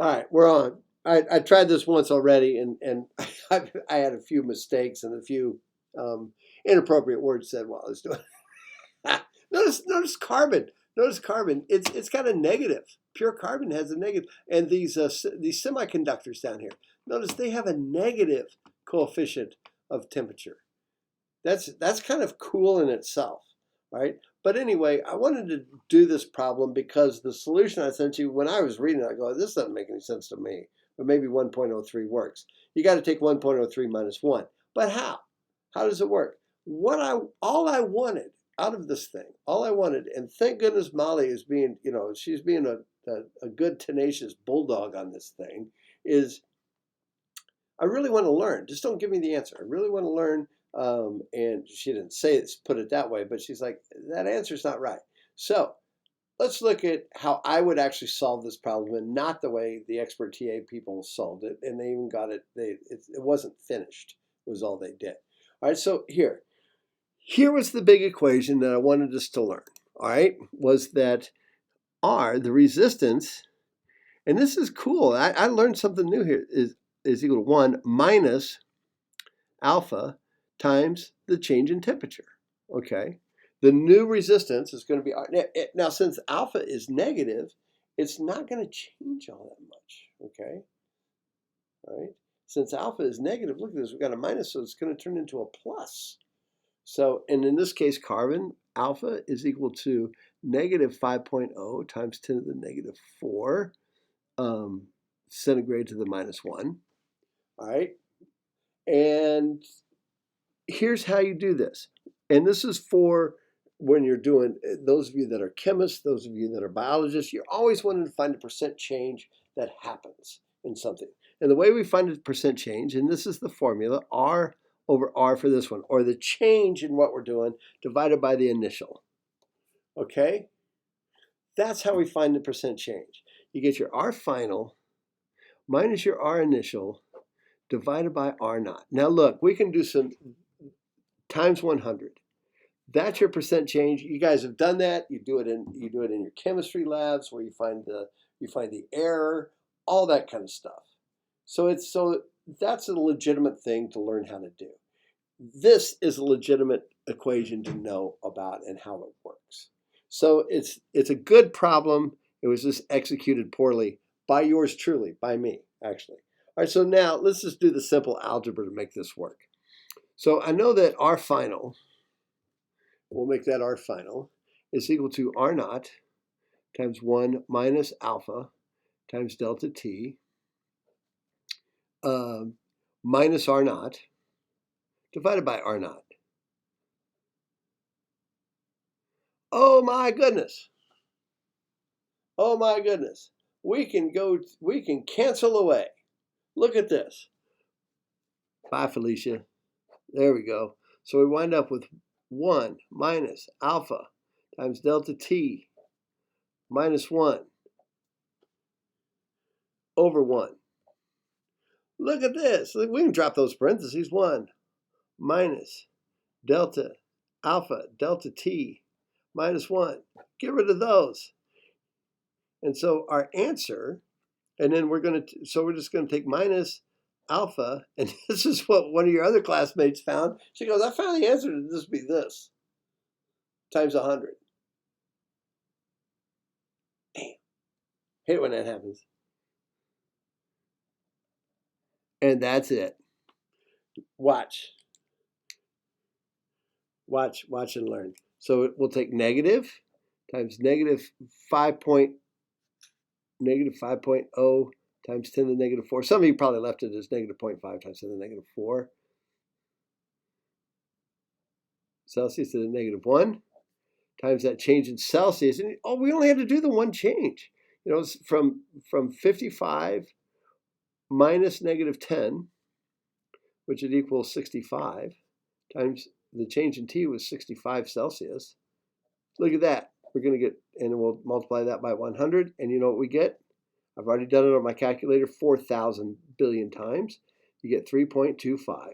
All right, we're on. I tried this once already, and I had a few mistakes and a few um, inappropriate words said while I was doing it. Notice carbon. Notice carbon. It's got a negative. Pure carbon has a negative, and these semiconductors down here. Notice they have a negative coefficient of temperature. That's kind of cool in itself, right? But anyway, I wanted to do this problem because the solution I sent you, when I was reading it, I go, this doesn't make any sense to me, but maybe 1.03 works. You got to take 1.03 minus 1. But how? How does it work? All I wanted out of this thing, all I wanted, and thank goodness Molly is being, she's being a good tenacious bulldog on this thing, is I really want to learn. Just don't give me the answer. I really want to learn. And she didn't say it, put it that way, but she's like, that answer's not right. So let's look at how I would actually solve this problem and not the way the expert TA people solved it. And they even got it, it wasn't finished, was all they did. All right, so here was the big equation that I wanted us to learn, all right, was that R, the resistance, and this is cool. I learned something new here, is equal to 1 minus alpha times the change in temperature. Okay, the new resistance is going to be now since alpha is negative, it's not going to change all that much. Okay, all right. Since alpha is negative, look at this. We've got a minus, so it's going to turn into a plus. So, and in this case, carbon alpha is equal to negative 5.0 times 10 to the negative 4 centigrade to the minus 1. All right. And here's how you do this. And this is for when you're doing, those of you that are chemists, those of you that are biologists, you're always wanting to find a percent change that happens in something. And the way we find a percent change, and this is the formula, R over R for this one, or the change in what we're doing divided by the initial. Okay? That's how we find the percent change. You get your R final minus your R initial divided by R naught. Now look, we can do some times 100. That's your percent change. You guys have done that. You do it in your chemistry labs where you find the error, all that kind of stuff. So that's a legitimate thing to learn how to do. This is a legitimate equation to know about and how it works. So it's a good problem. It was just executed poorly by yours truly, by me, actually. All right, so now let's just do the simple algebra to make this work. So I know that R final, we'll make that R final, is equal to R naught times 1 minus alpha times delta T minus R naught divided by R naught. Oh my goodness. Oh my goodness. We can cancel away. Look at this. Bye, Felicia. There we go. So we wind up with 1 minus alpha times delta T minus 1 over 1. Look at this. We can drop those parentheses. 1 minus delta alpha delta T minus 1. Get rid of those. And so our answer, and then we're just going to take minus alpha, and this is what one of your other classmates found. She goes, I found the answer to this be this, times 100. Damn. Hate it when that happens. And that's it. Watch and learn. So we'll take negative times negative 5.0 times 10 to the negative 4. Some of you probably left it as negative 0.5 times 10 to the negative 4 Celsius to the negative 1 times that change in Celsius. And we only had to do the one change. From 55 minus negative 10, which would equal 65, times the change in T was 65 Celsius. Look at that. We're going to get, and we'll multiply that by 100. And you know what we get? I've already done it on my calculator 4,000 billion times. You get 3.25.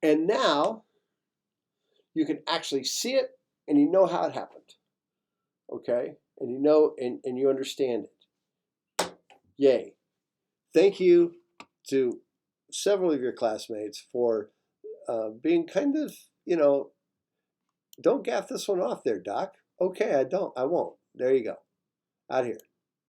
And now you can actually see it and you know how it happened. Okay? And you know, and you understand it. Yay. Thank you to several of your classmates for being kind of, don't gaff this one off there, Doc. Okay, I won't. There you go. Out here.